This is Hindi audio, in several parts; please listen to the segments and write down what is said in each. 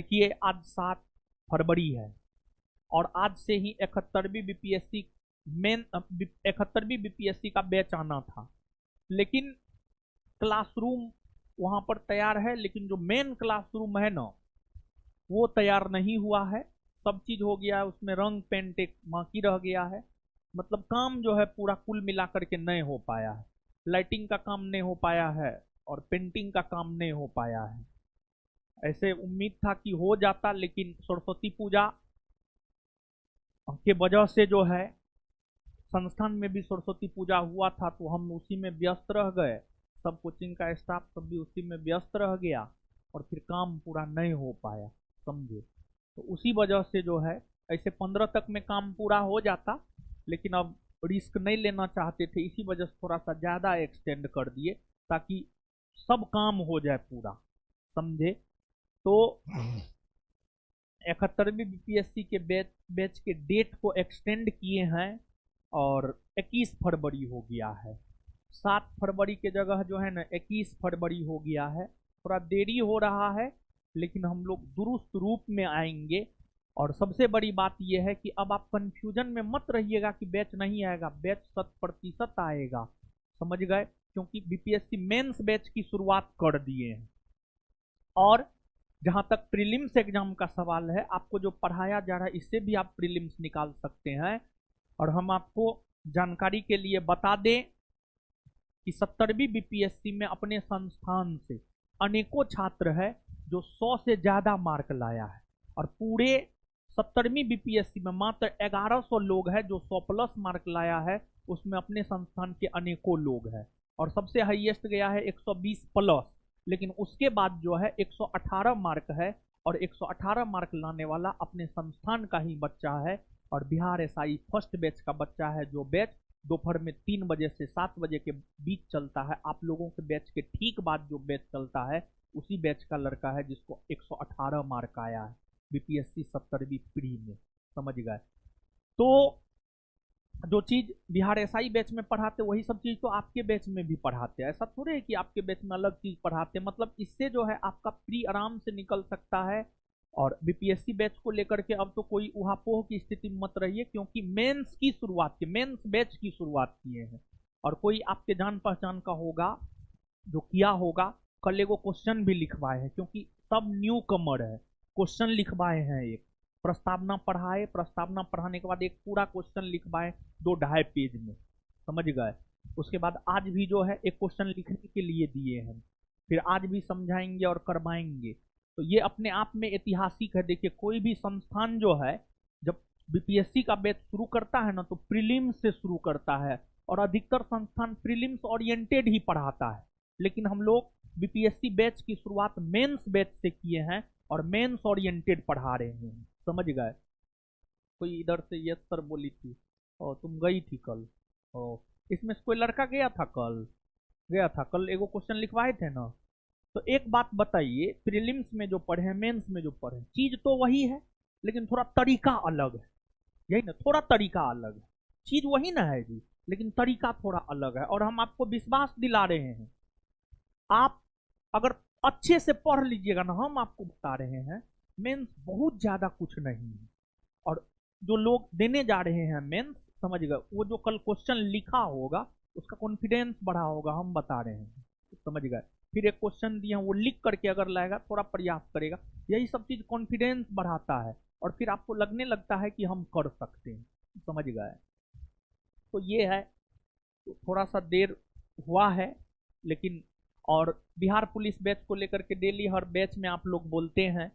देखिए आज 7 फरवरी है और आज से ही 71वीं बीपीएससी मेन 71वीं बीपीएससी का बैच आना था, लेकिन क्लासरूम वहां पर तैयार है, लेकिन जो मेन क्लासरूम है ना वो तैयार नहीं हुआ है। सब चीज हो गया है, उसमें रंग पेंट एक बाकी रह गया है। मतलब काम जो है पूरा कुल मिलाकर के नहीं हो पाया है। लाइटिंग का काम नहीं हो पाया है और पेंटिंग का काम नहीं हो पाया है। ऐसे उम्मीद था कि हो जाता, लेकिन सरस्वती पूजा के वजह से जो है संस्थान में भी सरस्वती पूजा हुआ था तो हम उसी में व्यस्त रह गए। सब कोचिंग का स्टाफ सब भी उसी में व्यस्त रह गया और फिर काम पूरा नहीं हो पाया, समझे। तो उसी वजह से जो है ऐसे 15 तक में काम पूरा हो जाता, लेकिन अब रिस्क नहीं लेना चाहते थे, इसी वजह से थोड़ा सा ज़्यादा एक्सटेंड कर दिए ताकि सब काम हो जाए पूरा, समझे। तो 71वीं बीपीएससी के बैच के डेट को एक्सटेंड किए हैं और 21 फरवरी हो गया है। 7 फरवरी के जगह जो है ना 21 फरवरी हो गया है। थोड़ा देरी हो रहा है, लेकिन हम लोग दुरुस्त रूप में आएंगे। और सबसे बड़ी बात यह है कि अब आप कंफ्यूजन में मत रहिएगा कि बैच नहीं आएगा, बैच 100% आएगा, समझ गए। क्योंकि बीपीएससी मेंस बैच की शुरुआत कर दिए हैं। और जहां तक प्रीलिम्स एग्जाम का सवाल है, आपको जो पढ़ाया जा रहा है इससे भी आप प्रीलिम्स निकाल सकते हैं। और हम आपको जानकारी के लिए बता दें कि 70वीं बीपीएससी में अपने संस्थान से अनेकों छात्र है जो 100 से ज्यादा मार्क लाया है, और पूरे 70वीं बीपीएससी में मात्र 1100 लोग हैं जो 100+ मार्क लाया है। उसमें अपने संस्थान के अनेकों लोग हैं, और सबसे हाईएस्ट गया है 120+, लेकिन उसके बाद जो है 118 मार्क है, और 118 मार्क लाने वाला अपने संस्थान का ही बच्चा है। और बिहार एसआई फर्स्ट बैच का बच्चा है, जो बैच दोपहर में 3 बजे से 7 बजे के बीच चलता है। आप लोगों के बैच के ठीक बाद जो बैच चलता है उसी बैच का लड़का है जिसको 118 मार्क आया है बीपीएससी 70वीं प्री में, समझ गए। तो जो चीज बिहार एसआई बैच में पढ़ाते वही सब चीज तो आपके बैच में भी पढ़ाते हैं। ऐसा थोड़े है कि आपके बैच में अलग चीज पढ़ाते। मतलब इससे जो है आपका प्री आराम से निकल सकता है। और बीपीएससी बैच को लेकर के अब तो कोई उहापोह की स्थिति में मत रहिए, क्योंकि मेंस की शुरुआत की मेंस बैच की शुरुआत किए हैं। और कोई आपके जान पहचान का होगा जो किया होगा, कल एगो क्वेश्चन भी लिखवाए हैं, क्योंकि सब न्यू कमर है। क्वेश्चन लिखवाए हैं, एक प्रस्तावना पढ़ाए, प्रस्तावना पढ़ाने के बाद एक पूरा क्वेश्चन लिखवाए 2-2.5 पेज में, समझ गए। उसके बाद आज भी जो है एक क्वेश्चन लिखने के लिए दिए हैं, फिर आज भी समझाएंगे और करवाएंगे। तो ये अपने आप में ऐतिहासिक है। देखिए कोई भी संस्थान जो है जब बीपीएससी का बैच शुरू करता है ना तो प्रीलिम्स से शुरू करता है, और अधिकतर संस्थान प्रीलिम्स ओरिएंटेड ही पढ़ाता है। लेकिन हम लोग बीपीएससी बैच की शुरुआत मेंस बैच से किए हैं और मेंस ओरिएंटेड पढ़ा रहे हैं, समझ गए। कोई इधर से यस सर बोली थी और तुम गई थी कल, और इसमें से कोई लड़का गया था कल एगो क्वेश्चन लिखवाए थे ना। तो एक बात बताइए, प्रीलिम्स में जो पढ़े मेंस में जो पढ़े चीज तो वही है, लेकिन थोड़ा तरीका अलग है, यही ना, थोड़ा तरीका अलग है। चीज वही ना है जी, लेकिन तरीका थोड़ा अलग है। और हम आपको विश्वास दिला रहे हैं, आप अगर अच्छे से पढ़ लीजिएगा ना, हम आपको बता रहे हैं मेंस बहुत ज्यादा कुछ नहीं है। और जो लोग देने जा रहे हैं मेंस, समझ गए, वो जो कल क्वेश्चन लिखा होगा उसका कॉन्फिडेंस बढ़ा होगा, हम बता रहे हैं, समझ गए। फिर एक क्वेश्चन दिया वो लिख करके अगर लाएगा, थोड़ा प्रयास करेगा, यही सब चीज कॉन्फिडेंस बढ़ाता है, और फिर आपको लगने लगता है कि हम कर सकते हैं, समझ गए। तो ये है, तो थोड़ा सा देर हुआ है, लेकिन और बिहार पुलिस बैच को लेकर के डेली हर बैच में आप लोग बोलते हैं,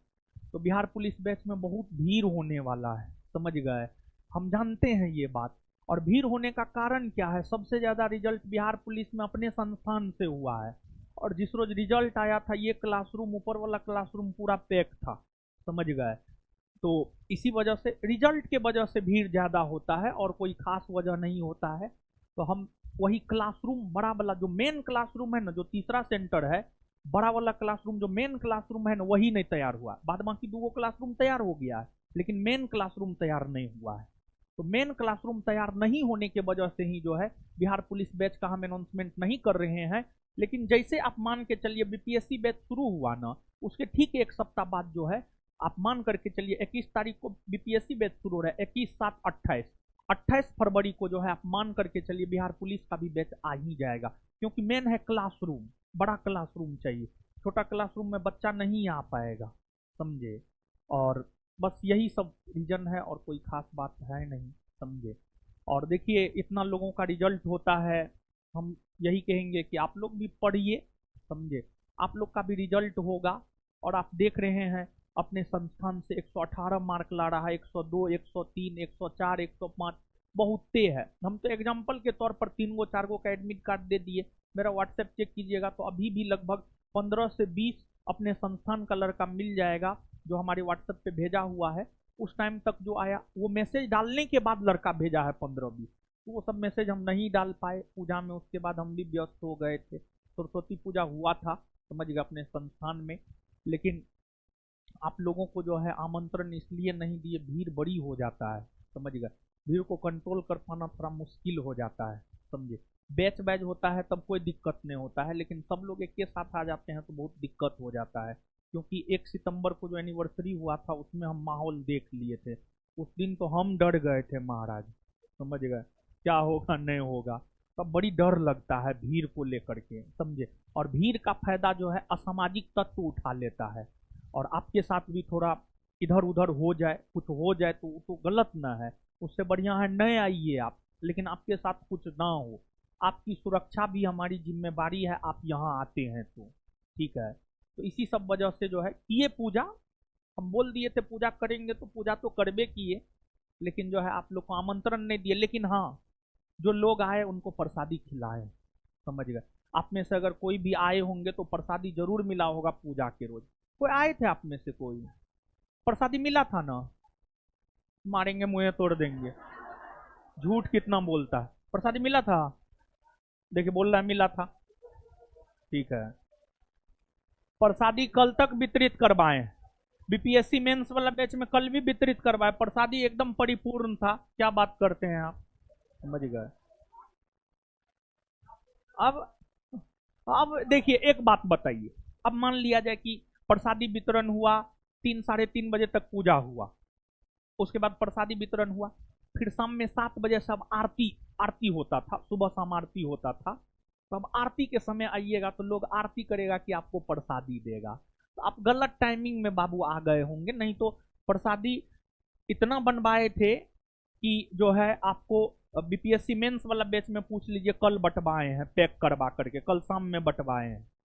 तो बिहार पुलिस बैच में बहुत भीड़ होने वाला है, समझ गए। हम जानते हैं ये बात। और भीड़ होने का कारण क्या है, सबसे ज्यादा रिजल्ट बिहार पुलिस में अपने संस्थान से हुआ है। और जिस रोज रिजल्ट आया था ये क्लासरूम, ऊपर वाला क्लासरूम पूरा पैक था, समझ गए। तो इसी वजह से, रिजल्ट के वजह से भीड़ ज्यादा होता है, और कोई खास वजह नहीं होता है। तो हम वही क्लासरूम बड़ा वाला जो मेन क्लासरूम है ना, जो तीसरा सेंटर है, बड़ा वाला क्लासरूम जो मेन क्लासरूम है ना, वही नहीं तैयार हुआ। बाद बाकी 2 क्लासरूम तैयार हो गया है, लेकिन मेन क्लासरूम तैयार नहीं हुआ है। तो मेन क्लासरूम तैयार नहीं होने के वजह से ही जो है बिहार पुलिस बैच का हम अनाउंसमेंट नहीं कर रहे हैं। लेकिन जैसे आप मान के चलिए बीपीएससी बैच शुरू हुआ ना, उसके ठीक 1 सप्ताह बाद जो है आप मान करके चलिए 21 तारीख को बीपीएससी बैच शुरू हो रहा है, 21, 7, 28, 28 फरवरी को जो है आप मान करके चलिए बिहार पुलिस का भी बैच आ ही जाएगा, क्योंकि मेन है क्लासरूम, बड़ा क्लासरूम चाहिए, छोटा क्लासरूम में बच्चा नहीं आ पाएगा, समझे। और बस यही सब रीजन है, और कोई खास बात है नहीं, समझे। और देखिए इतना लोगों का रिजल्ट होता है, हम यही कहेंगे कि आप लोग भी पढ़िए, समझे। आप लोग का भी रिजल्ट होगा, और आप देख रहे हैं अपने संस्थान से 118 मार्क ला रहा है, 102, 103, 104, 105, बहुत ते है। हम तो एग्जाम्पल के तौर पर 3 गो 4 गो का एडमिट कार्ड दे दिए। मेरा व्हाट्सएप चेक कीजिएगा तो अभी भी लगभग 15 से 20 अपने संस्थान का लड़का मिल जाएगा, जो हमारे व्हाट्सएप पे भेजा हुआ है। उस टाइम तक जो आया वो मैसेज डालने के बाद लड़का भेजा है 15-20, तो वो सब मैसेज हम नहीं डाल पाए पूजा में, उसके बाद हम भी व्यस्त हो गए थे। सरस्वती पूजा हुआ था, समझ गए, अपने संस्थान में, लेकिन आप लोगों को जो है आमंत्रण इसलिए नहीं दिए, भीड़ बड़ी हो जाता है, समझ गए। भीड़ को कंट्रोल कर पाना थोड़ा मुश्किल हो जाता है, समझे। बैच बैच होता है तब कोई दिक्कत नहीं होता है, लेकिन सब लोग एक के साथ आ जाते हैं तो बहुत दिक्कत हो जाता है। क्योंकि 1 सितंबर को जो एनिवर्सरी हुआ था उसमें हम माहौल देख लिए थे, उस दिन तो हम डर गए थे महाराज, समझ गए, क्या होगा नहीं होगा। तब बड़ी डर लगता है भीड़ को लेकर के, समझे। और भीड़ का फायदा जो है असामाजिक तत्व उठा लेता है, और आपके साथ भी थोड़ा इधर उधर हो जाए, कुछ हो जाए तो गलत ना है। उससे बढ़िया है न आइए आप, लेकिन आपके साथ कुछ ना हो। आपकी सुरक्षा भी हमारी जिम्मेवारी है, आप यहाँ आते हैं तो ठीक है। तो इसी सब वजह से जो है किए पूजा, हम बोल दिए थे पूजा करेंगे तो पूजा तो करबे किए, लेकिन जो है आप लोग को आमंत्रण नहीं दिए। लेकिन हाँ, जो लोग आए उनको प्रसादी खिलाए, समझ गए। आप में से अगर कोई भी आए होंगे तो प्रसादी जरूर मिला होगा पूजा के रोज। कोई आए थे आप में से, कोई प्रसादी मिला था ना? मारेंगे, मुंह तोड़ देंगे, झूठ कितना बोलता है। प्रसादी मिला था, देखिए बोल रहा है मिला था, ठीक है। प्रसादी कल तक वितरित करवाएं, बीपीएससी मेंस वाला बैच में कल भी वितरित करवाए, प्रसादी एकदम परिपूर्ण था। क्या बात करते हैं आप, समझ गए। अब अब देखिए एक बात बताइए, अब मान लिया जाए कि प्रसादी वितरण हुआ, 3 साढ़े 3 बजे तक पूजा हुआ, उसके बाद प्रसादी वितरण हुआ, फिर शाम में 7 बजे सब आरती आरती होता था, सुबह शाम आरती होता था। तो अब आरती के समय आइएगा तो लोग आरती करेगा कि आपको प्रसादी देगा, तो आप गलत टाइमिंग में बाबू आ गए होंगे। नहीं तो प्रसादी इतना बनवाए थे कि जो है आपको बीपीएससी मेंस वाला बैच में पूछ लीजिए, कल बंटवाए हैं पैक करवा करके, कल शाम में बंटवाए हैं,